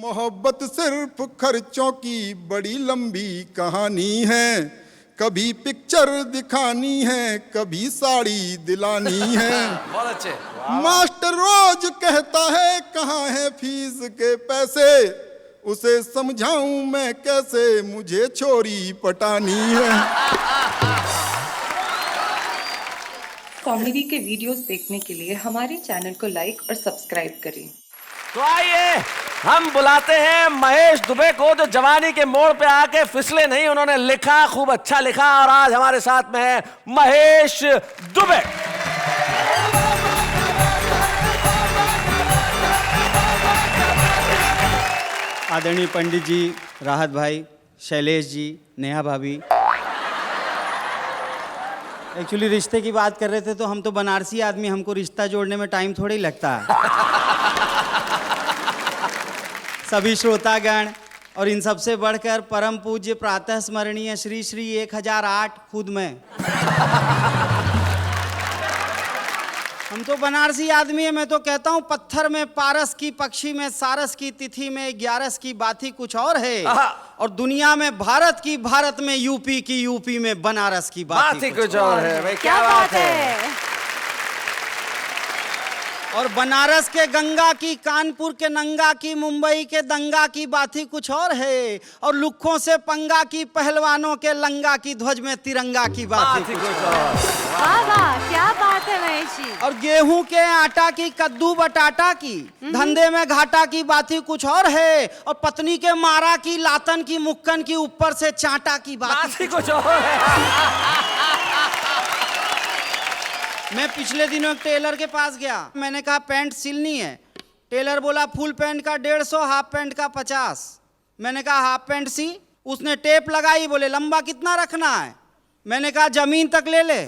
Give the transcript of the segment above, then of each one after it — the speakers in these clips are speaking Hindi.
मोहब्बत सिर्फ खर्चों की बड़ी लंबी कहानी है। कभी पिक्चर दिखानी है, कभी साड़ी दिलानी है। बहुत अच्छे। मास्टर रोज कहता है कहाँ है फीस के पैसे, उसे समझाऊं मैं कैसे, मुझे छोरी पटानी है। कॉमेडी के वीडियोस देखने के लिए हमारे चैनल को लाइक और सब्सक्राइब करें। तो आइए हम बुलाते हैं महेश दुबे को, जो जवानी के मोड़ पे आके फिसले नहीं, उन्होंने लिखा, खूब अच्छा लिखा, और आज हमारे साथ में है महेश दुबे। आदरणीय पंडित जी, राहत भाई, शैलेश जी, नेहा भाभी। एक्चुअली रिश्ते की बात कर रहे थे तो हम तो बनारसी आदमी, हमको रिश्ता जोड़ने में टाइम थोड़ी लगता है। सभी श्रोतागण और इन सबसे बढ़कर परम पूज्य प्रातः स्मरणीय श्री श्री 1008 खुद में, हम तो बनारसी आदमी है। मैं तो कहता हूँ पत्थर में पारस की, पक्षी में सारस की, तिथि में 11 की, बात ही कुछ और है। और दुनिया में भारत की, भारत में यूपी की, यूपी में बनारस की बात ही कुछ और है। भाई क्या बात है। और बनारस के गंगा की, कानपुर के नंगा की, मुंबई के दंगा की बात ही कुछ और है। और लुक्खों से पंगा की, पहलवानों के लंगा की, ध्वज में तिरंगा की बात ही कुछ और। वाह वाह, क्या बात है महेश जी। और गेहूं के आटा की, कद्दू बटाटा की, धंधे में घाटा की बात ही कुछ और है। और पत्नी के मारा की, लातन की, मुक्कन की, ऊपर से चाटा की बात ही कुछ और है। मैं पिछले दिनों एक टेलर के पास गया, मैंने कहा पैंट सिलनी है। टेलर बोला फुल पैंट का 150, हाफ पैंट का 50। मैंने कहा हाफ पैंट सी। उसने टेप लगाई, बोले लंबा कितना रखना है। मैंने कहा जमीन तक ले ले।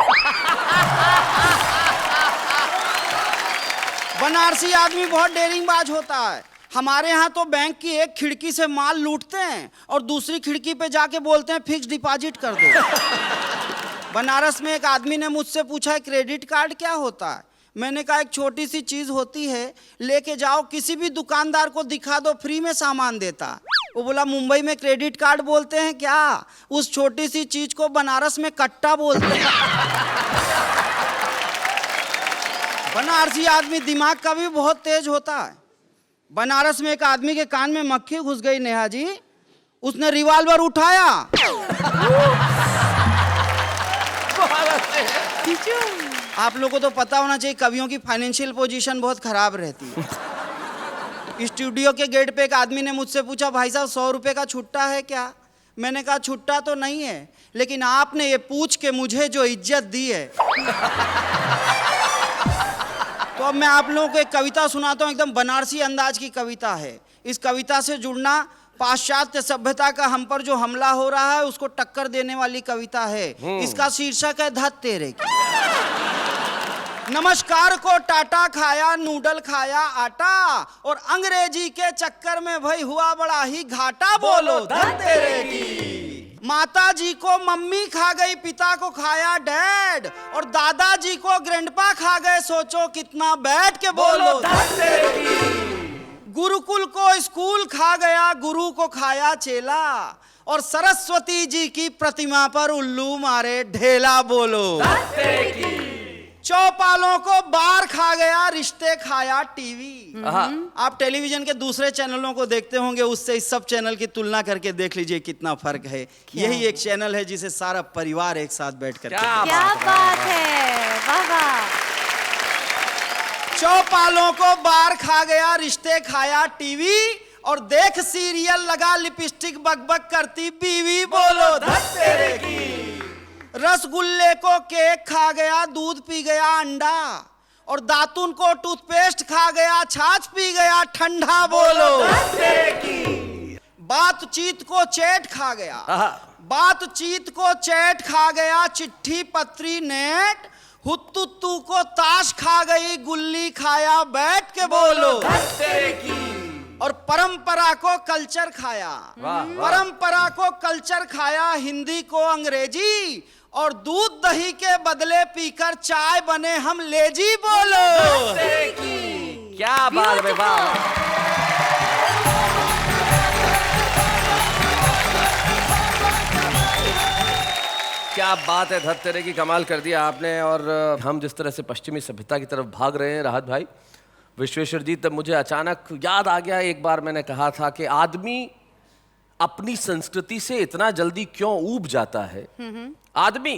बनारसी आदमी बहुत डेरिंगबाज होता है। हमारे यहाँ तो बैंक की एक खिड़की से माल लूटते हैं और दूसरी खिड़की पे जाके बोलते हैं फिक्स डिपॉजिट कर दो। बनारस में एक आदमी ने मुझसे पूछा क्रेडिट कार्ड क्या होता है। मैंने कहा एक छोटी सी चीज होती है, लेके जाओ किसी भी दुकानदार को दिखा दो, फ्री में सामान देता। वो बोला मुंबई में क्रेडिट कार्ड बोलते हैं क्या? उस छोटी सी चीज को बनारस में कट्टा बोलते हैं। बनारसी आदमी दिमाग का भी बहुत तेज होता है। बनारस में एक आदमी के कान में मक्खी घुस गई नेहा जी, उसने रिवॉल्वर उठाया। आप लोगों को तो पता होना चाहिए कवियों की फाइनेंशियल पोजीशन बहुत खराब रहती है। स्टूडियो के गेट पे एक आदमी ने मुझसे पूछा भाई साहब 100 रुपए का छुट्टा है क्या? मैंने कहा छुट्टा तो नहीं है, लेकिन आपने ये पूछ के मुझे जो इज्जत दी है। तो अब मैं आप लोगों को एक कविता सुनाता हूँ, एकदम बनारसी अंदाज की कविता है। इस कविता से जुड़ना, पाश्चात्य सभ्यता का हम पर जो हमला हो रहा है उसको टक्कर देने वाली कविता है। इसका शीर्षक है धत तेरे की। नमस्कार को टाटा खाया, नूडल खाया आटा, और अंग्रेजी के चक्कर में भाई हुआ बड़ा ही घाटा। बोलो धत तेरे की। माता जी को मम्मी खा गई, पिता को खाया डैड, और दादाजी को ग्रैंडपा खा गए, सोचो कितना बैठ के बोलो धत तेरे की। गुरुकुल को स्कूल खा गया, गुरु को खाया चेला, और सरस्वती जी की प्रतिमा पर उल्लू मारे ढेला। बोलो धत तेरे की। चौपालों को बार खा गया, रिश्ते खाया टीवी। आप टेलीविजन के दूसरे चैनलों को देखते होंगे, उससे इस सब चैनल की तुलना करके देख लीजिए कितना फर्क है। यही एक चैनल है जिसे सारा परिवार एक साथ बैठकर क्या बात है, वाह वाह। चौपालों को बार खा गया, रिश्ते खाया टीवी, और देख सीरियल लगा लिपस्टिक बकबक करती बीवी। बोलो धत तेरे की। रसगुल्ले को केक खा गया, दूध पी गया अंडा, और दातुन को टूथपेस्ट खा गया, छाछ पी गया ठंडा। बोलो धत तेरे की। बातचीत को चैट खा गया, बातचीत को चैट खा गया, चिट्ठी पत्री नेट, हुत्तुत्तू को ताश खा गई, गुल्ली खाया बैठ के। बोलो धत तेरे की। और परंपरा को कल्चर खाया, परंपरा को कल्चर खाया, हिंदी को अंग्रेजी, और दूध दही के बदले पीकर चाय बने हम लेजी। बोलो क्या बात है, वाह। क्या बात है, धत तेरे की, कमाल कर दिया आपने। और हम जिस तरह से पश्चिमी सभ्यता की तरफ भाग रहे हैं राहत भाई, विश्वेश्वर जी, तब मुझे अचानक याद आ गया, एक बार मैंने कहा था कि आदमी अपनी संस्कृति से इतना जल्दी क्यों ऊब जाता है। आदमी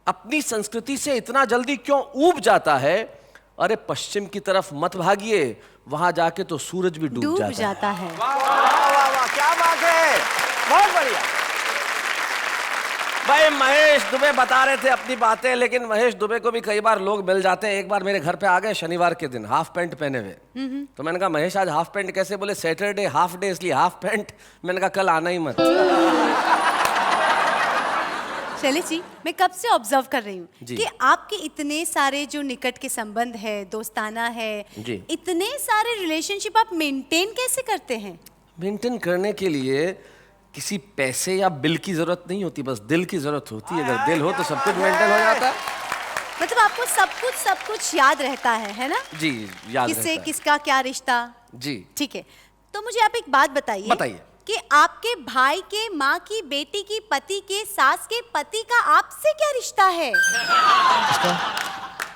अपनी संस्कृति से इतना जल्दी क्यों ऊब जाता है। अरे पश्चिम की तरफ मत भागिए, वहां जाके तो सूरज भी डूब जाता है। वाह वाह वाह वाह, क्या बात है, बहुत बढ़िया। भाई महेश दुबे बता रहे थे अपनी बातें, लेकिन महेश दुबे को भी कई बार लोग मिल जाते हैं। एक बार मेरे घर पे आ गए शनिवार के दिन हाफ पैंट पहने हुए, तो मैंने कहा महेश आज हाफ पैंट कैसे? बोले सैटरडे हाफ डे इसलिए हाफ पैंट। मैंने कहा कल आना ही मत। शैलेश जी, मैं कब से ऑब्जर्व कर रही हूँ जी। कि आपके इतने सारे जो निकट के संबंध है, दोस्ताना है, जी। इतने सारे रिलेशनशिप आप मेंटेन कैसे करते हैं? मेंटेन करने के लिए किसी पैसे या बिल की जरूरत नहीं होती, बस दिल की जरूरत होती है। अगर दिल हो तो सब कुछ मेंटेन हो जाता है। मतलब आपको सब कुछ याद रहता है ना? जी, याद किससे रहता है। किसका क्या रिश्ता। जी ठीक है, तो मुझे आप एक बात बताइए कि आपके भाई के माँ की बेटी की पति के सास के पति का आपसे क्या रिश्ता है?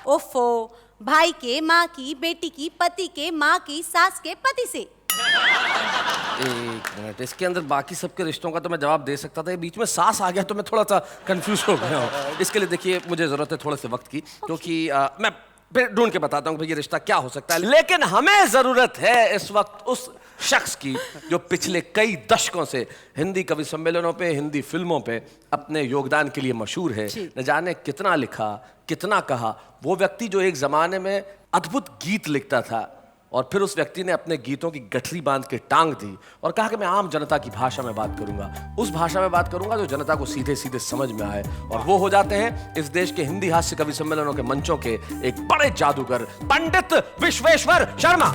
ओफो, भाई के माँ की बेटी की पति के माँ की सास के पति से। एक मिनट, इसके अंदर बाकी सबके रिश्तों का तो मैं जवाब दे सकता था, ये बीच में सास आ गया तो मैं थोड़ा सा कंफ्यूज हो गया हूँ। इसके लिए देखिए मुझे जरूरत है थोड़े से वक्त की, क्योंकि मैं फिर ढूंढ के बताता हूँ भाई ये रिश्ता क्या हो सकता है। लेकिन हमें जरूरत है इस वक्त उस शख्स की जो पिछले कई दशकों से हिंदी कवि सम्मेलनों पे, हिंदी फिल्मों पे अपने योगदान के लिए मशहूर है। न जाने कितना लिखा, कितना कहा। वो व्यक्ति जो एक जमाने में अद्भुत गीत लिखता था और फिर उस व्यक्ति ने अपने गीतों की गठरी बांध के टांग दी और कहा कि मैं आम जनता की भाषा में बात करूंगा, उस भाषा में बात करूंगा जो जनता को सीधे सीधे समझ में आए। और वो हो जाते हैं इस देश के हिंदी हास्य कवि सम्मेलनों के मंचों के एक बड़े जादूगर, पंडित विश्वेश्वर शर्मा।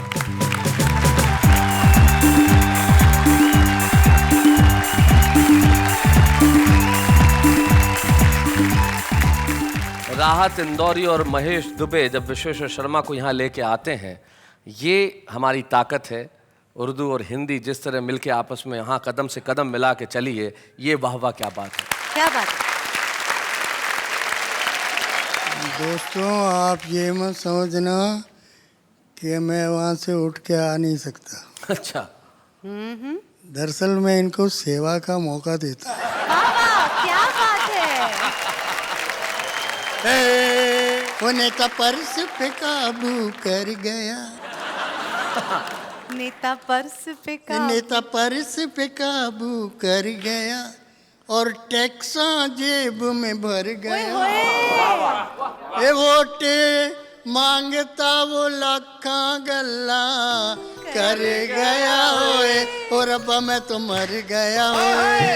राहत इंदौरी और महेश दुबे जब विश्वेश्वर शर्मा को यहाँ लेके आते हैं, ये हमारी ताकत है। उर्दू और हिंदी जिस तरह मिलके आपस में यहाँ कदम से कदम मिला के चली है, ये वाह वाह क्या बात है, क्या बात है। दोस्तों, आप ये मत समझना कि मैं वहाँ से उठ के आ नहीं सकता। अच्छा, दरअसल मैं इनको सेवा का मौका देता हूँ। वाह, क्या बात है। वो नेता पर्स पे काबू कर गया, नेता पर्स पे नेता पर्स पे काबू कर गया और टैक्सा जेब में भर गया। ये वोटे मांगता वो लाखा गल्ला कर गया ओए, और अब्बा मैं तो मर गया ओए,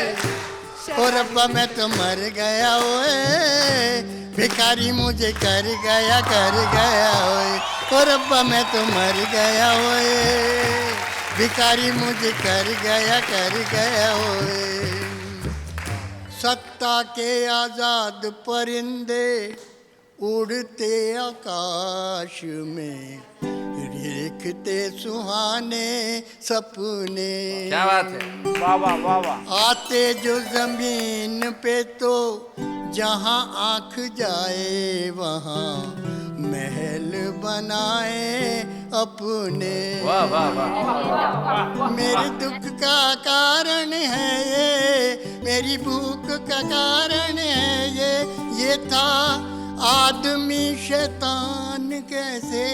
और अब्बा मैं तो मर गया ओए, भिखारी मुझे कर गया ओए, और अब्बा मैं तो मर गया ओए, भिखारी मुझे कर गया ओए। सत्ता के आजाद परिंदे उड़ते आकाश में, देखते सुहाने सपने। क्या बात है, वाह वाह वाह वाह। आते जो जमीन पे तो जहाँ आँख जाए वहाँ महल बनाए अपने। वाह वाह वाह। मेरे दुख का कारण है ये, मेरी भूख का कारण है ये था आदमी शैतान कैसे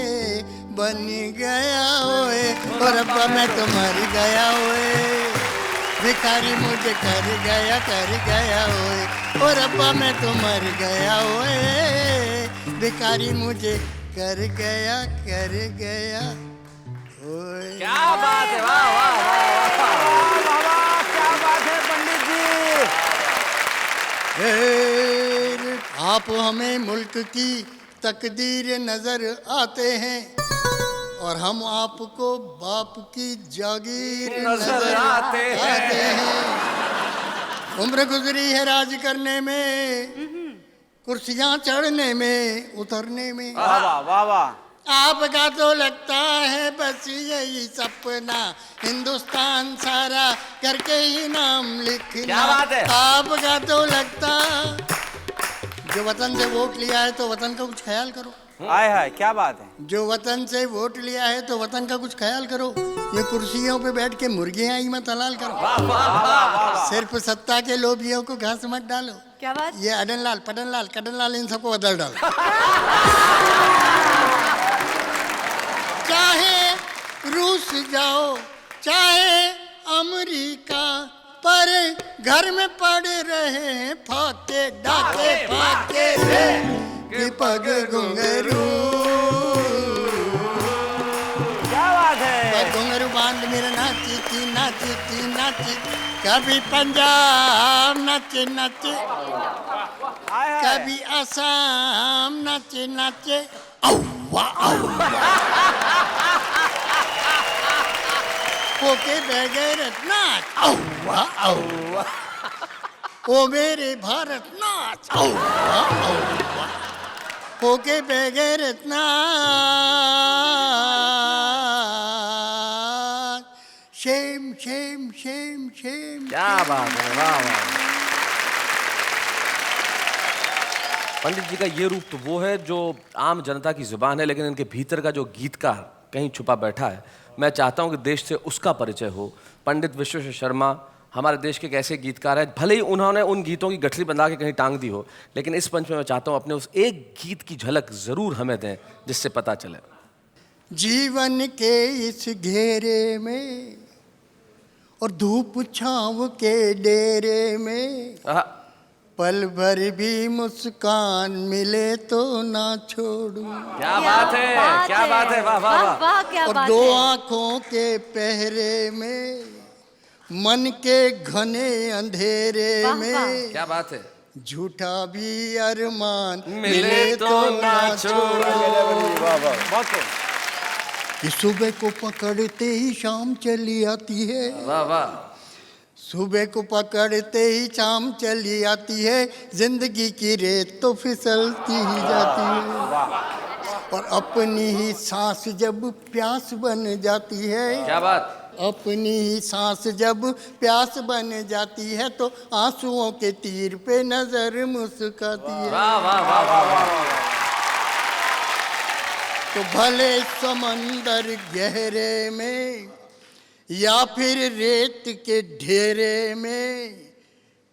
बन गया ओए, और अब्बा मैं तो मर गया ओए, भिखारी मुझे कर गया ओए, और अब्बा मैं तो मर गया ओए, भिखारी मुझे कर गया ओए। क्या बात है, वाह वाह वाह। क्या बात है पंडित जी। आप हमें मुल्क की तकदीर नजर आते हैं और हम आपको बाप की जागीर नजर आते हैं। उम्र गुजरी है राज करने में, कुर्सियां चढ़ने में उतरने में। वाह वाह वाह वाह। आपका तो लगता है बस यही सपना, हिंदुस्तान सारा करके ही नाम लिखना। क्या बात है? आपका तो लगता जो वतन से वोट लिया है तो वतन का कुछ ख्याल करो। आय हाय क्या बात है। जो वतन से वोट लिया है तो वतन का कुछ ख्याल करो। ये कुर्सियों पे बैठ के मुर्गियां ही मत हलाल करो। सिर्फ सत्ता के लोभियों को घास मत डालो। क्या बात? ये अडनलाल, पडनलाल, कडनलाल इन सबको बदल डालो। चाहे रूस जाओ चाहे अमेरिका, पर घर में पड़े रहे फाके डाके फाके रे कि पग घुंघरू। क्या बात है। पग घुंघरू बांध मेरा नाची थी नाची थी नाची, कभी पंजाब नाचे नाचे, आय हाय। कभी असम नाचे नाचे। औवा औवा ओके बेगैरत नाच। औवा औवा ओ मेरे भारत नाच। औवा औवा ओके बेगैरत नाच। Shem Shem Shem Shem. क्या बात है, वाह वाह। पंडित जी का ये रूप तो वो है जो आम जनता की जुबान है, लेकिन इनके भीतर का जो गीतकार कहीं छुपा बैठा है, मैं चाहता हूं कि देश से उसका परिचय हो। पंडित विश्वेश्वर शर्मा हमारे देश के एक ऐसे गीतकार हैं, भले ही उन्होंने उन गीतों की गठरी बंधा के कहीं टांग दी हो, लेकिन इस मंच में मैं चाहता हूं अपने उस एक गीत की झलक जरूर हमें दें जिससे पता चले। जीवन के इस घेरे में और धूप छाँव के डेरे में, आहा, पल भर भी मुस्कान मिले तो ना छोड़ूं। क्या बात है, क्या बात है, वाह वाह वाह। वाह क्या और बात दो है। आंखों के पहरे में, मन के घने अंधेरे वाह, में, वाह। क्या बात है। झूठा भी अरमान मिले तो ना छोड़ो। बहुत खूब। कि सुबह को पकड़ते ही शाम चली आती है। वाह वाह। सुबह को पकड़ते ही शाम चली आती है, जिंदगी की रेत तो फिसलती ही जाती है। और अपनी ही सांस जब प्यास बन जाती है, क्या बात। अपनी ही सांस जब प्यास बन जाती है, तो आंसुओं के तीर पे नजर मुस्काती है। वाह वाह वाह वाह वाह। तो भले समंदर गहरे में या फिर रेत के ढेरे में,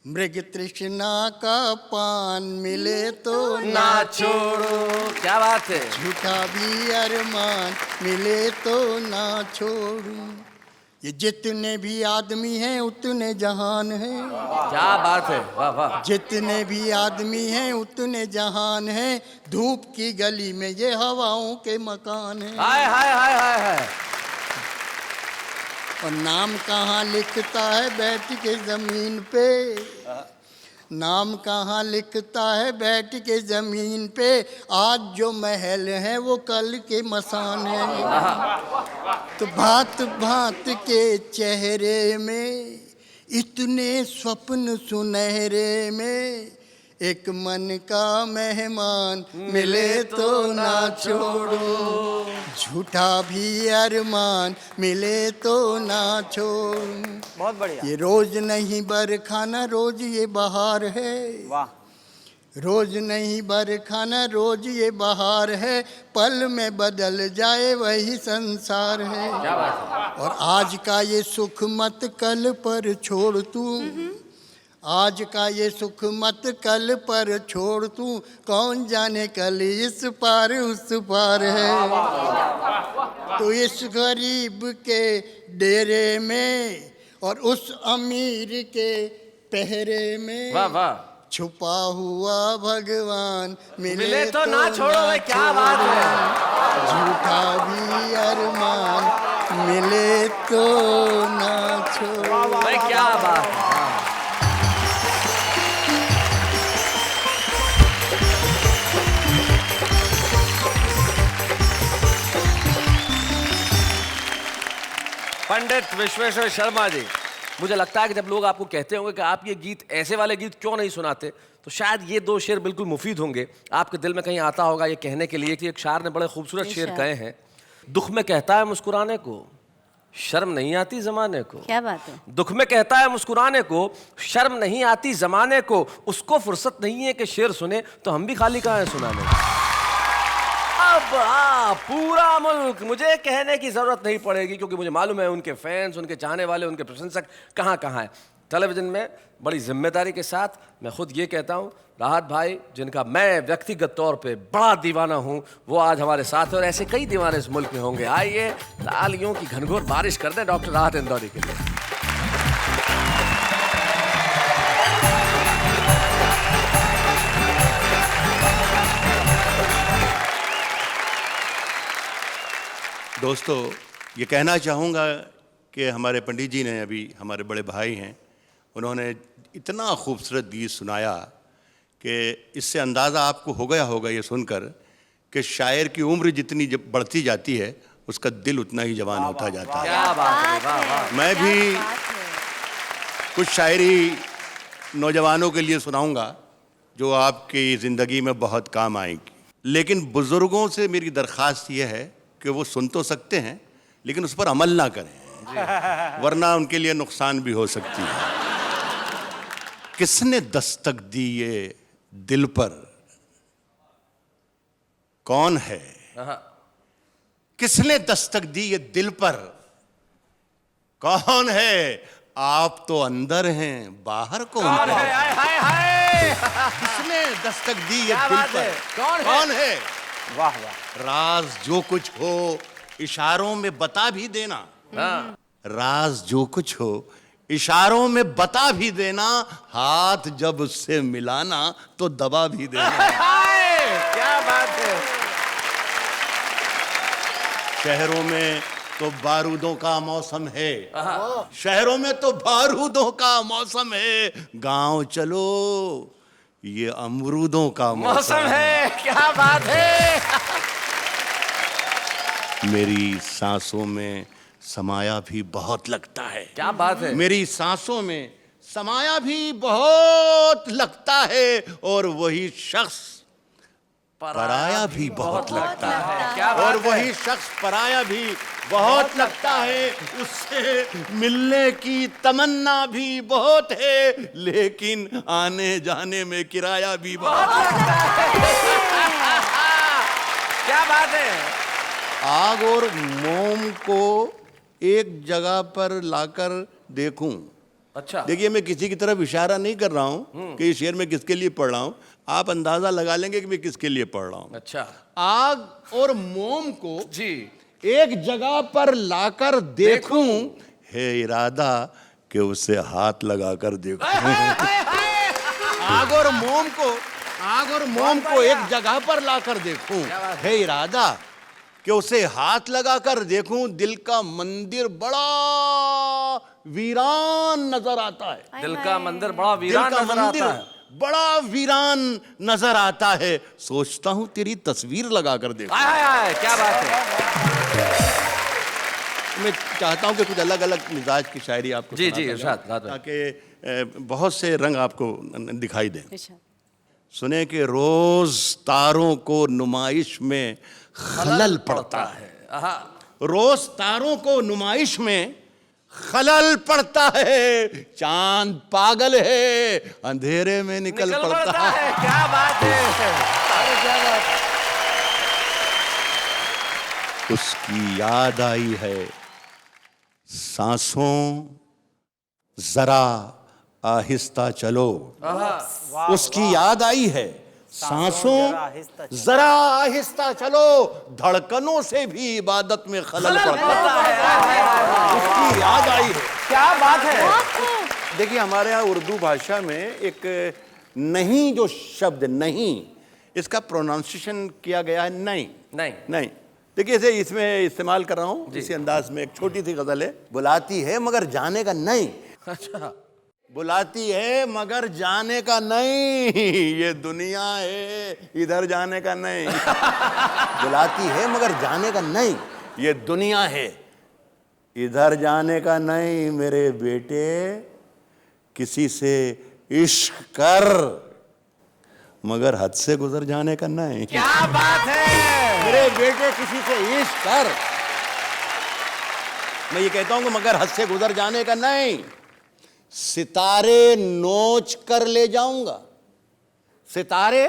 मृग तृष्णा का पान मिले तो ना छोड़ो। क्या बात है। झूठा भी अरमान मिले तो ना छोड़ूं। ये जितने भी आदमी हैं उतने जहान हैं। क्या बात है, वाह वाह। जितने भी आदमी हैं उतने जहान हैं, धूप की गली में ये हवाओं के मकान हैं। हाय हाय हाय हाय हाय। और नाम कहाँ लिखता है बैठ के जमीन पे, नाम कहाँ लिखता है बैठ के जमीन पे, आज जो महल है वो कल के मसान है। तो भांत भांत के चेहरे में, इतने स्वप्न सुनहरे में, एक मन का मेहमान मिले तो ना छोड़ो। झूठा भी अरमान मिले तो ना छोड़ो। बहुत बढ़िया। ये रोज नहीं बरखाना रोज ये बहार है। वाह। रोज नहीं बरखाना रोज ये बहार है, पल में बदल जाए वही संसार है। क्या बात है। और आज का ये सुख मत कल पर छोड़ तू, आज का ये सुख मत कल पर छोड़ तू, कौन जाने कल इस पार उस पार है। तो इस गरीब के डेरे में और उस अमीर के पहरे में, वाह वाह। छुपा हुआ भगवान मिले तो ना छोड़ो। भाई क्या बात है। झूठा भी अरमान मिले तो ना छोड़ो। भाई क्या बात है। पंडित विश्वेश्वर शर्मा जी, मुझे लगता है कि जब लोग आपको कहते होंगे कि आप ये गीत, ऐसे वाले गीत क्यों नहीं सुनाते, तो शायद ये दो शेर बिल्कुल मुफीद होंगे। आपके दिल में कहीं आता होगा ये कहने के लिए कि एक शायर ने बड़े खूबसूरत शेर कहे हैं, दुख में कहता है मुस्कुराने को, शर्म नहीं आती जमाने को। क्या बात है। दुख में कहता है मुस्कुराने को, शर्म नहीं आती जमाने को, उसको फुर्सत नहीं है कि शेर सुने, तो हम भी खाली कहाँ हैं सुनाने को। अब पूरा मुल्क, मुझे कहने की जरूरत नहीं पड़ेगी क्योंकि मुझे मालूम है उनके फैंस, उनके चाहने वाले, उनके प्रशंसक कहाँ कहाँ हैं। टेलीविजन में बड़ी जिम्मेदारी के साथ मैं खुद ये कहता हूँ, राहत भाई जिनका मैं व्यक्तिगत तौर पे बड़ा दीवाना हूँ, वो आज हमारे साथ हैं और ऐसे कई दीवाने इस मुल्क में होंगे। आइए तालियों की घनघोर बारिश कर दें डॉक्टर राहत इंदौरी के लिए। दोस्तों, ये कहना चाहूँगा कि हमारे पंडित जी ने, अभी हमारे बड़े भाई हैं, उन्होंने इतना खूबसूरत गीत सुनाया कि इससे अंदाज़ा आपको हो गया होगा ये सुनकर कि शायर की उम्र जितनी जब बढ़ती जाती है उसका दिल उतना ही जवान होता जाता है। क्या बात है, वाह वाह। मैं भी कुछ शायरी नौजवानों के लिए सुनाऊंगा जो आपकी ज़िंदगी में बहुत काम आएगी, लेकिन बुज़ुर्गों से मेरी दरख्वास्त ये है कि वो सुन तो सकते हैं लेकिन उस पर अमल ना करें, वरना उनके लिए नुकसान भी हो सकती है। किसने दस्तक दी ये दिल पर, कौन है? किसने दस्तक दी ये दिल पर, कौन है? आप तो अंदर हैं, बाहर कौन है? किसने दस्तक दी ये दिल पर, कौन है? वाह वाह। राज जो कुछ हो इशारों में बता भी देना, राज जो कुछ हो इशारों में बता भी देना, हाथ जब उससे मिलाना तो दबा भी देना। क्या बात है। शहरों में तो बारूदों का मौसम है, शहरों में तो बारूदों का मौसम है, गांव चलो ये अमरूदों का मौसम है। क्या बात है। मेरी सांसों में समाया भी बहुत लगता है। क्या बात है। मेरी सांसों में समाया भी बहुत लगता है, और वही शख्स पराया भी बहुत लगता है। क्या बात और है। वही शख्स पराया भी बहुत लगता है, उससे मिलने की तमन्ना भी बहुत है, लेकिन आने जाने में किराया भी बहुत लगता है। क्या बात है। आग और मोम को एक जगह पर लाकर देखूं। अच्छा, देखिए, मैं किसी की तरफ इशारा नहीं कर रहा हूं कि ये शेर मैं किसके लिए पढ़ रहा हूं, आप अंदाजा लगा लेंगे कि मैं किसके लिए पढ़ रहा हूं। अच्छा। आग और मोम को जी एक जगह पर लाकर देखूं, है इरादा कि उसे हाथ लगाकर देखूं। आग और मोम को एक जगह पर लाकर देखूं, है इरादा कि उसे हाथ लगाकर देखूं। दिल का मंदिर बड़ा वीरान नजर आता है। दिल का मंदिर बड़ा दिल वीरान का नजर मंदिर आता है। बड़ा वीरान नजर आता है। सोचता हूं तेरी तस्वीर लगाकर देखूं। हाय हाय हाय, क्या बात है। मैं चाहता हूं कि कुछ अलग अलग मिजाज की शायरी आपको जी, सुनाता जी, इरशाद, जाऊं, रात ताकि बहुत से रंग आपको दिखाई दें। सुने कि रोज तारों को नुमाइश में खलल पड़ता है। रोज तारों को नुमाइश में खलल पड़ता है, चांद पागल है, अंधेरे में निकल पड़ता है। क्या बात है। अरे क्या बात। उसकी याद आई है सांसों जरा आहिस्ता चलो। उसकी याद आई है सांसों जरा आहिस्ता चलो, धड़कनों से भी इबादत में खलल पड़ता है। उसकी याद आई है। क्या बात है। देखिए, हमारे यहाँ उर्दू भाषा में एक नहीं जो शब्द नहीं, इसका प्रोनाउंसिएशन किया गया है नहीं। नहीं देखिए, इसे इसमें इस्तेमाल कर रहा हूँ इसी अंदाज में। एक छोटी सी गजल है, बुलाती है मगर जाने का नहीं। अच्छा, बुलाती है मगर जाने का नहीं, ये दुनिया है इधर जाने का नहीं। बुलाती है मगर जाने का नहीं, ये दुनिया है इधर जाने का नहीं। मेरे बेटे किसी से इश्क कर मगर हद से गुजर जाने का नहीं। क्या बात है। मेरे बेटे किसी से इश्क कर मैं ये कहता हूं कि मगर हद से गुजर जाने का नहीं, सितारे नोच कर ले जाऊंगा, सितारे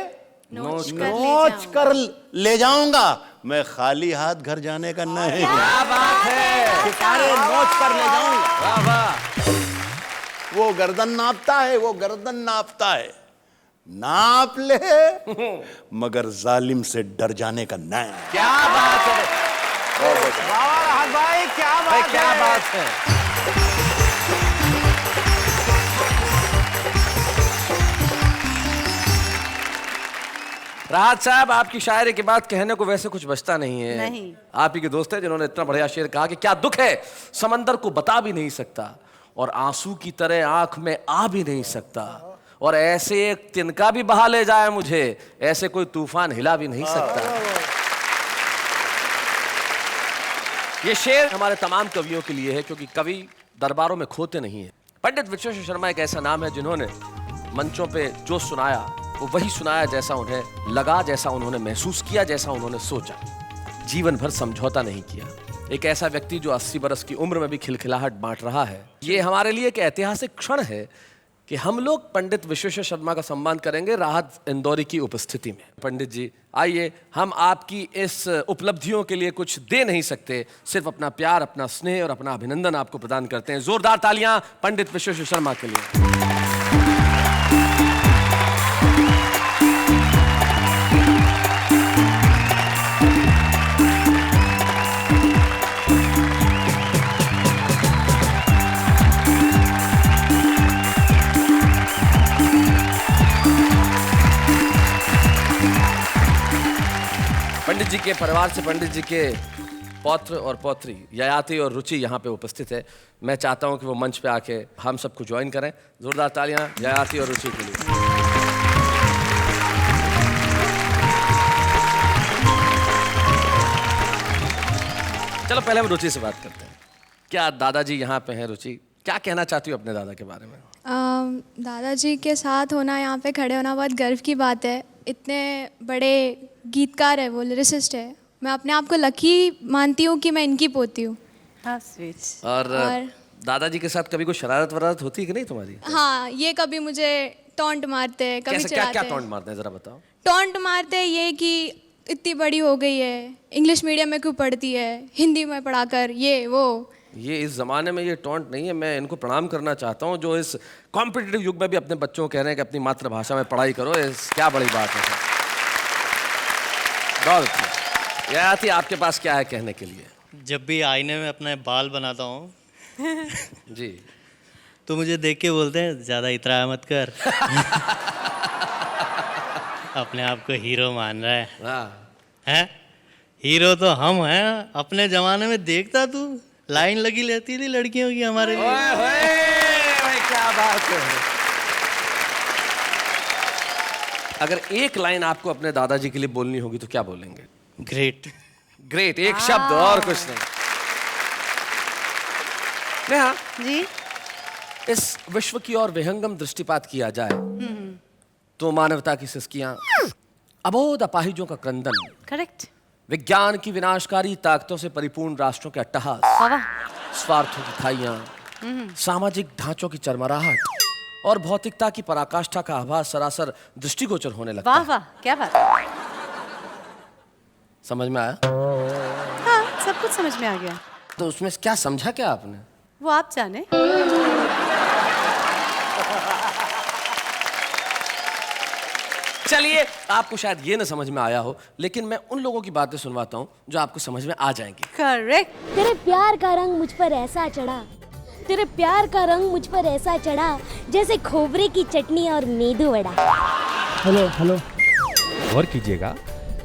नोच कर ले जाऊंगा, मैं खाली हाथ घर जाने का नहीं। क्या बात है, सितारे नोच कर ले जाऊंगा। वाह वाह। वो गर्दन नापता है, वो गर्दन नापता है, नाप ले मगर जालिम से डर जाने का नहीं। क्या बात है वाह राहत भाई, क्या भाई, बात क्या है। बात है। राहत साहब, आपकी शायरी के बाद कहने को वैसे कुछ बचता नहीं है। नहीं। आप ही के दोस्त हैं जिन्होंने इतना बढ़िया शेर कहा कि क्या दुख है समंदर को बता भी नहीं सकता, और आंसू की तरह आंख में आ भी नहीं सकता, और ऐसे एक तिनका भी बहा ले जाए मुझे, ऐसे कोई तूफान हिला भी नहीं सकता। ये शेर हमारे तमाम कवियों के लिए है, क्योंकि कवि दरबारों में खोते नहीं है। पंडित विश्वेश्वर शर्मा एक ऐसा नाम है जिन्होंने मंचों पे जो सुनाया वो वही सुनाया जैसा उन्हें लगा, जैसा उन्होंने महसूस किया, जैसा उन्होंने सोचा। जीवन भर समझौता नहीं किया। एक ऐसा व्यक्ति जो 80 बरस की उम्र में भी खिलखिलाहट बांट रहा है। ये हमारे लिए एक ऐतिहासिक क्षण है कि हम लोग पंडित विश्वेश्वर शर्मा का सम्मान करेंगे राहत इंदौरी की उपस्थिति में। पंडित जी आइए, हम आपकी इस उपलब्धियों के लिए कुछ दे नहीं सकते, सिर्फ अपना प्यार, अपना स्नेह और अपना अभिनंदन आपको प्रदान करते हैं। जोरदार तालियां पंडित विश्वेश्वर शर्मा के लिए। पंडित जी के परिवार से पंडित जी के पौत्र और पौत्री ययाति और रुचि यहाँ पे उपस्थित है। मैं चाहता हूँ कि वो मंच पे आके हम सबको ज्वाइन करें। जोरदार तालियां ययाति और रुचि के लिए। चलो पहले हम रुचि से बात करते हैं। क्या दादाजी यहाँ पे हैं? रुचि, क्या कहना चाहती हो अपने दादा के बारे में? दादाजी के साथ होना, यहाँ पे खड़े होना बहुत गर्व की बात है। इतने बड़े गीतकार है, वो लिरिसिस्ट है। मैं अपने आप को लकी मानती हूँ कि मैं इनकी पोती हूँ। हाँ, स्वीट। और दादाजी के साथ कभी कोई शरारत वरारत होती है कि नहीं तुम्हारी? हाँ, ये कभी मुझे टॉन्ट मारते हैं, कभी कैसे, चिढ़ाते क्या हैं। टॉन्ट मारते हैं जरा बताओ। टॉन्ट मारते हैं ये कि इतनी बड़ी हो गई है, इंग्लिश मीडियम में क्यों पढ़ती है, हिंदी में पढ़ाकर, ये वो। ये इस जमाने में ये टॉन्ट नहीं है। मैं इनको प्रणाम करना चाहता हूँ जो इस कॉम्पिटिटिव युग में भी अपने बच्चों को कह रहे हैं कि अपनी मातृभाषा में पढ़ाई करो। क्या बड़ी बात है। बहुत ययाति, आपके पास क्या है कहने के लिए? जब भी आईने में अपने बाल बनाता हूँ जी, तो मुझे देख के बोलते हैं ज़्यादा इतरा मत कर। अपने आप को हीरो मान रहा है। हाँ। हैं? हीरो तो हम हैं। अपने ज़माने में देखता तू, लाइन लगी रहती थी लड़कियों की हमारे लिए। ओए होए, भाई क्या बात है। अगर एक लाइन आपको अपने दादाजी के लिए बोलनी होगी तो क्या बोलेंगे? ग्रेट। ग्रेट, एक शब्द और कुछ नहीं। नेहा जी, इस विश्व की ओर विहंगम दृष्टिपात किया जाए तो मानवता की सिसकियां, अबोध अपाहिजों का क्रंदन, करेक्ट। विज्ञान की विनाशकारी ताकतों से परिपूर्ण राष्ट्रों के अट्टहास, स्वार्थों की खाइयां, सामाजिक ढांचों की चरमराहट और भौतिकता की पराकाष्ठा का आभास सरासर दृष्टिगोचर होने लगता वाह है। वाह, क्या बात है। समझ में आया? हाँ, सब कुछ समझ में आ गया। तो उसमें क्या समझा क्या आपने? वो आप जाने। चलिए, आपको शायद ये न समझ में आया हो, लेकिन मैं उन लोगों की बातें सुनवाता हूँ जो आपको समझ में आ जाएंगी। करेक्ट। तेरे प्यार का रंग मुझ पर ऐसा चढ़ा, तेरे प्यार का रंग मुझ पर ऐसा चढ़ा, जैसे खोबरे की चटनी और मेदू वड़ा। हेलो हेलो, गौर कीजिएगा,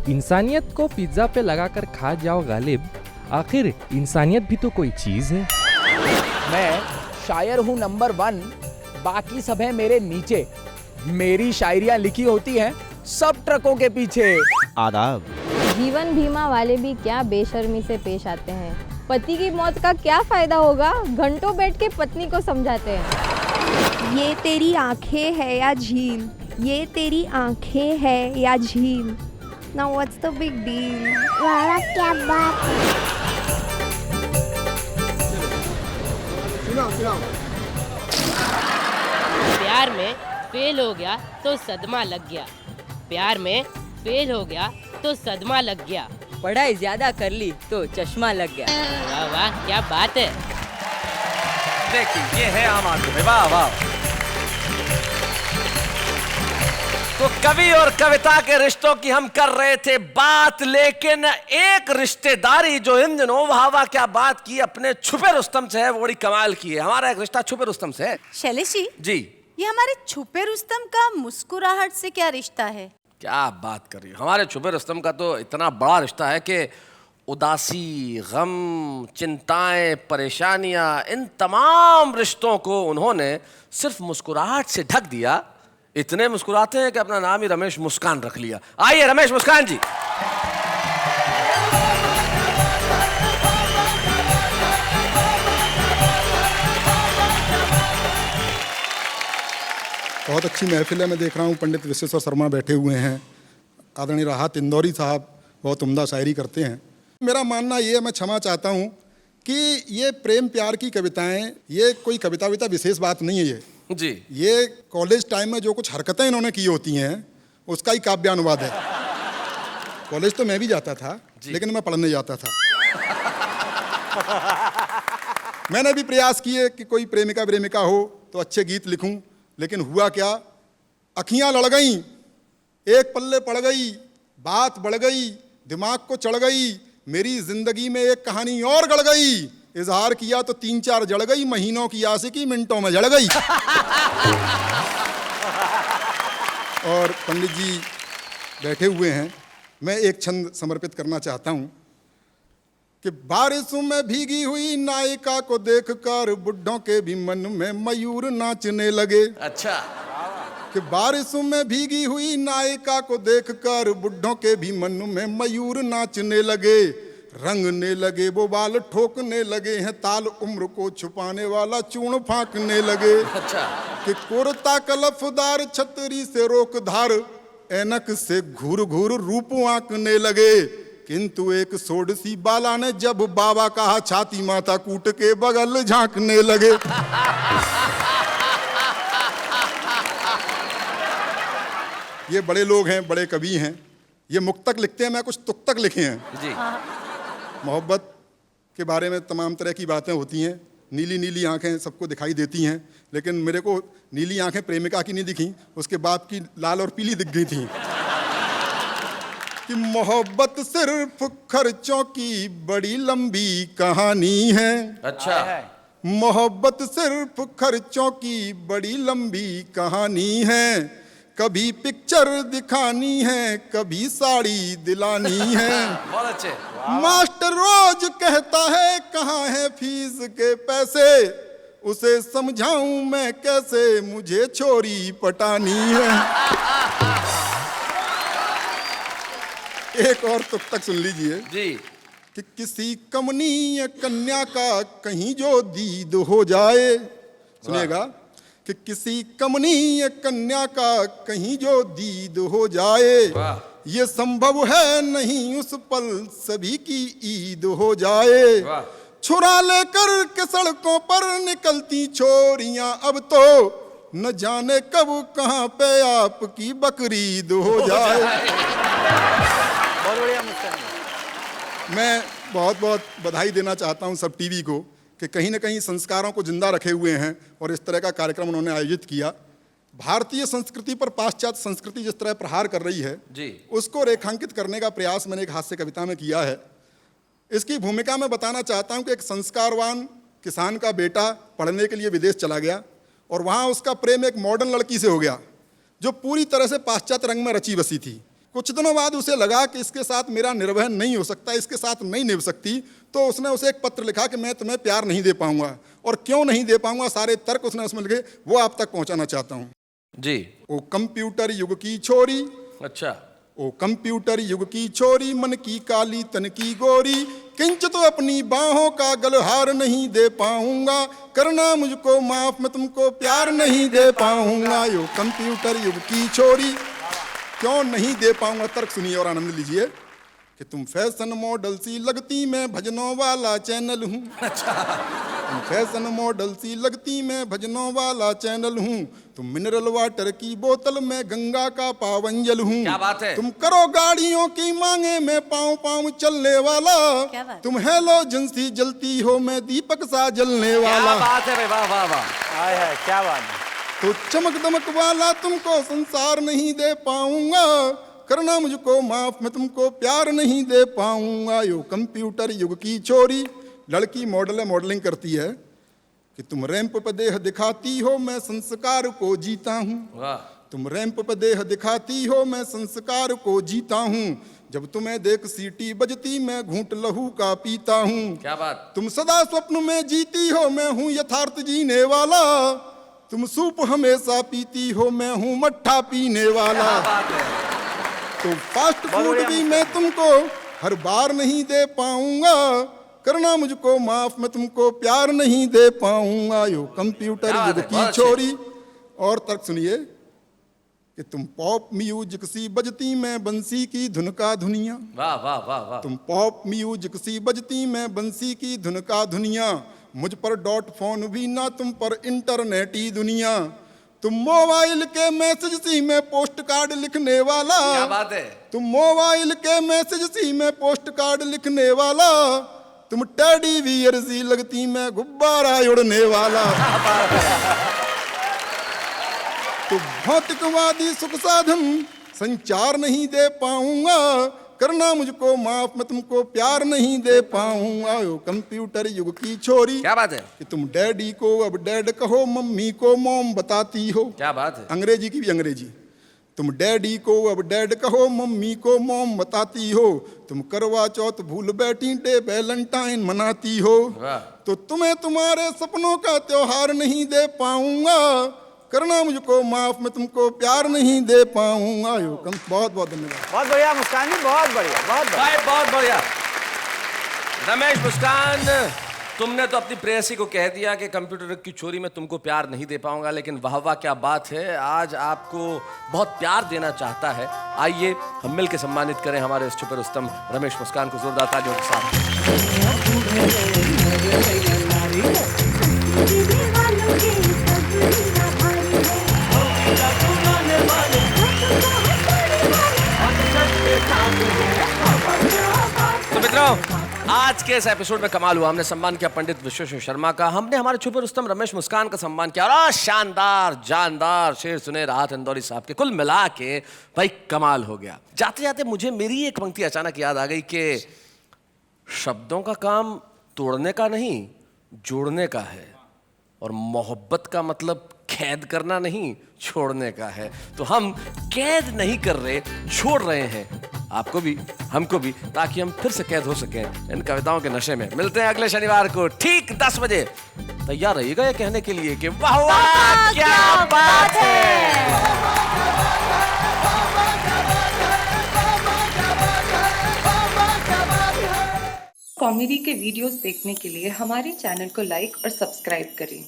इंसानियत को पिज्जा पे लगाकर खा जाओ गालिब, आखिर इंसानियत भी तो कोई चीज है। मैं शायर हूँ नंबर 1, बाकी सब है मेरे नीचे। मेरी शायरियाँ लिखी होती हैं सब ट्रकों के पीछे। आदाब। जीवन बीमा वाले भी क्या बेशर्मी से पेश आते हैं। पति की मौत का क्या फायदा होगा, घंटों बैठ के पत्नी को समझाते हैं। ये तेरी आंखें है या झील, ये तेरी आंखें है या झील। Now what's the big deal? वाह क्या बात। प्यार में फेल हो गया तो सदमा लग गया, प्यार में फेल हो गया तो सदमा लग गया, पढ़ाई ज्यादा कर ली तो चश्मा लग गया। वाह वाह क्या बात है। देखिए ये है आम आदमी, वाह वाह। तो कवि और कविता के रिश्तों की हम कर रहे थे बात, लेकिन एक रिश्तेदारी जो इन दिनों वाह वाह क्या बात की अपने छुपे रुस्तम से है, वो बड़ी कमाल की है। हमारा एक रिश्ता छुपे रुस्तम से है। शैलेश जी, जी ये हमारे छुपे रुस्तम का मुस्कुराहट से क्या रिश्ता है? क्या बात कर रही हो, हमारे छुपे रुस्तम का तो इतना बड़ा रिश्ता है कि उदासी, गम, चिंताएं, परेशानियां, इन तमाम रिश्तों को उन्होंने सिर्फ मुस्कुराहट से ढक दिया। इतने मुस्कुराते हैं कि अपना नाम ही रमेश मुस्कान रख लिया। आइए रमेश मुस्कान जी। बहुत अच्छी महफिल है। मैं देख रहा हूँ पंडित विश्वेश्वर शर्मा बैठे हुए हैं, आदरणीय राहत इंदौरी साहब बहुत उम्दा शायरी करते हैं। मेरा मानना ये है, मैं क्षमा चाहता हूँ कि ये प्रेम प्यार की कविताएं, ये कोई कविता विता विशेष बात नहीं है। ये कॉलेज टाइम में जो कुछ हरकतें इन्होंने की होती हैं उसका ही काव्यानुवाद है। कॉलेज तो मैं भी जाता था, लेकिन मैं पढ़ने जाता था। मैंने भी प्रयास किए कि कोई प्रेमिका प्रेमिका हो तो अच्छे गीत लिखूं, लेकिन हुआ क्या, अखियां लड़ गईं, एक पल्ले पड़ गई, बात बढ़ गई, दिमाग को चढ़ गई, मेरी जिंदगी में एक कहानी और गड़ गई। इजहार किया तो 3-4 जड़ गई, महीनों की आशिकी मिनटों में जड़ गई। और पंडित जी बैठे हुए हैं, मैं एक छंद समर्पित करना चाहता हूं कि बारिशों में भीगी हुई नायिका को देखकर बुड्ढों के भी मन में मयूर नाचने लगे। अच्छा। कि बारिशों में भीगी हुई नायिका को देखकर बुड्ढों के भी मन में मयूर नाचने लगे, रंगने लगे वो बाल ठोकने लगे हैं, ताल उम्र को छुपाने वाला चूर्ण फांकने लगे। अच्छा। कि कुर्ता कलफदार छतरी से रोक धार, ऐनक से घूर घूर रूप आंकने लगे, किंतु एक सोडसी बाला ने जब बाबा कहा छाती माथा कूट के बगल झांकने लगे। ये बड़े लोग हैं, बड़े कवि हैं, ये मुक्तक लिखते हैं, मैं कुछ तुक्तक लिखे हैं जी। मोहब्बत के बारे में तमाम तरह की बातें होती हैं, नीली नीली आंखें सबको दिखाई देती हैं, लेकिन मेरे को नीली आंखें प्रेमिका की नहीं दिखी, उसके बाप की लाल और पीली दिख गई थी। कि मोहब्बत सिर्फ खर्चों की बड़ी लंबी कहानी है। अच्छा। मोहब्बत सिर्फ खर्चों की बड़ी लंबी कहानी है, कभी पिक्चर दिखानी है, कभी साड़ी दिलानी है। बहुत अच्छे। मास्टर रोज कहता है कहाँ है फीस के पैसे, उसे समझाऊं मैं कैसे, मुझे छोरी पटानी है। एक और तुक तक सुन लीजिए जी। कि किसी कमनीय कन्या का कहीं जो दीद हो जाए, सुनिएगा, कि किसी कमनीय कन्या का कहीं जो दीद हो जाए, ये संभव है नहीं उस पल सभी की ईद हो जाए। छुरा लेकर के सड़कों पर निकलती छोरियां अब तो, न जाने कब कहां पे आपकी बकरीद हो जाए। बहुत बढ़िया मुस्कान। मैं बहुत बहुत बधाई देना चाहता हूं सब टीवी को कि कहीं ना कहीं संस्कारों को जिंदा रखे हुए हैं और इस तरह का कार्यक्रम उन्होंने आयोजित किया। भारतीय संस्कृति पर पाश्चात्य संस्कृति जिस तरह प्रहार कर रही है जी, उसको रेखांकित करने का प्रयास मैंने एक हास्य कविता में किया है। इसकी भूमिका में बताना चाहता हूं कि एक संस्कारवान किसान का बेटा पढ़ने के लिए विदेश चला गया और वहाँ उसका प्रेम एक मॉडर्न लड़की से हो गया जो पूरी तरह से पाश्चात्य रंग में रची बसी थी। कुछ दिनों बाद उसे लगा कि इसके साथ मेरा निर्वहन नहीं हो सकता, इसके साथ नहीं निभ सकती, तो उसने उसे एक पत्र लिखा कि मैं तुम्हें प्यार नहीं दे पाऊंगा, और क्यों नहीं दे पाऊंगा सारे तर्क उसने उसमें लिखे, वो आप तक पहुंचाना चाहता हूं जी। ओ कंप्यूटर युग की छोरी, अच्छा, ओ कंप्यूटर युग की छोरी, मन की काली तन की गोरी, किंच तो अपनी बाहों का गलहार नहीं दे पाऊंगा, करना मुझको माफ मैं तुमको प्यार नहीं दे पाऊंगा। यो कंप्यूटर युग की छोरी, क्यों नहीं दे पाऊंगा, तर्क सुनिए और आनंद लीजिए कि तुम फैशन मॉडल सी लगती, मैं भजनों वाला चैनल हूँ। अच्छा। तुम फैशन मॉडल सी लगती, मैं भजनों वाला चैनल हूँ। तुम मिनरल वाटर की बोतल, मैं गंगा का पावन जल हूँ। क्या बात है? तुम करो गाड़ियों की मांगे, मैं पाँव पाँव चलने वाला। क्या बात? तुम हेलोजन सी जलती हो, मैं दीपक सा जलने वाला। क्या बात है भाई, वाह वाह वाह। आय हाय क्या बात है। तो चमक दमक वाला तुमको संसार नहीं दे पाऊंगा, करना मुझको माफ, मैं तुमको प्यार नहीं दे पाऊंगा। यो कंप्यूटर युग की छोरी, लड़की मॉडलिंग करती है कि तुम रैंप पर देह दिखाती हो, मैं संस्कार को जीता हूँ। तुम रैंप पर देह दिखाती हो, मैं संस्कार को जीता हूँ। जब तुम्हें देख सीटी बजती, मैं घूंट लहू का पीता हूँ। क्या बात? तुम सदा स्वप्न में जीती हो, मैं हूँ यथार्थ जीने वाला। तुम सूप हमेशा पीती हो, मैं हूँ मट्ठा पीने वाला। तो फास्ट फूड भी मैं तुमको हर बार नहीं दे पाऊंगा, करना मुझको माफ, मैं तुमको प्यार नहीं दे पाऊंगा। यो कंप्यूटर युग की छोरी। और तर्क सुनिए कि तुम पॉप म्यूजिक सी बजती, मैं बंसी की धुन का धुनिया। वाह वाह वाह वाह। तुम पॉप म्यूजिक सी बजती, मैं बंसी की धुन का धुनिया। मुझ पर डॉट फोन भी ना, तुम पर इंटरनेटी दुनिया। तुम मोबाइल के मैसेज सी, मैं पोस्ट कार्ड लिखने वाला। क्या बात है? तुम मोबाइल के मैसेज सी, मैं पोस्ट कार्ड लिखने वाला। तुम टेडी बियर सी लगती, मैं गुब्बारा उड़ने वाला। तो भौतिकवादी सुख साधन संचार नहीं दे पाऊंगा, करना मुझको माफ, मैं तुमको प्यार नहीं दे पाऊंगा। यो कंप्यूटर युग की छोरी। क्या बात है? कि तुम डैडी को अब डैड कहो, मम्मी को मॉम बताती हो। क्या बात है? अंग्रेजी की भी अंग्रेजी। तुम डैडी को अब डैड कहो, मम्मी को मॉम बताती हो। तुम करवा चौथ भूल बैठी, डे वैलेंटाइन मनाती हो। तो तुम्हें तुम्हारे सपनों का त्योहार नहीं दे पाऊंगा, करना मुझको माफ, मैं तुमको प्यार नहीं दे पाऊंगा। बहुत बहुत धन्यवाद। बहुत बढ़िया मुस्कान जी, बहुत बढ़िया, बहुत बढ़िया। भाई बहुत बढ़िया। रमेश मुस्कान, तुमने तो अपनी प्रेयसी को कह दिया कि कंप्यूटर की छोरी में तुमको प्यार नहीं दे पाऊंगा, लेकिन वाह वाह क्या बात है, आज आपको बहुत प्यार देना चाहता है। आइए हम मिल के सम्मानित करें हमारे इस छुपे रुस्तम रमेश मुस्कान को जोरदार तालियों के साथ। तो मित्रों, आज के इस एपिसोड में कमाल हुआ। हमने सम्मान किया पंडित विश्वेश्वर शर्मा का, हमने हमारे छुपे रुस्तम रमेश मुस्कान का सम्मान किया, और शानदार जानदार शेर सुने राहत इंदौरी साहब के। कुल मिला के भाई कमाल हो गया। जाते जाते मुझे मेरी एक पंक्ति अचानक याद आ गई कि शब्दों का काम तोड़ने का नहीं, जोड़ने का है, और मोहब्बत का मतलब कैद करना नहीं, छोड़ने का है। तो हम कैद नहीं कर रहे, छोड़ रहे हैं आपको भी, हमको भी, ताकि हम फिर से कैद हो सकें इन कविताओं के नशे में। मिलते हैं अगले शनिवार को ठीक 10 बजे। तैयार रहिएगा ये कहने के लिए कि वाह वाह क्या बात है। कॉमेडी के वीडियोस देखने के लिए हमारे चैनल को लाइक और सब्सक्राइब करें।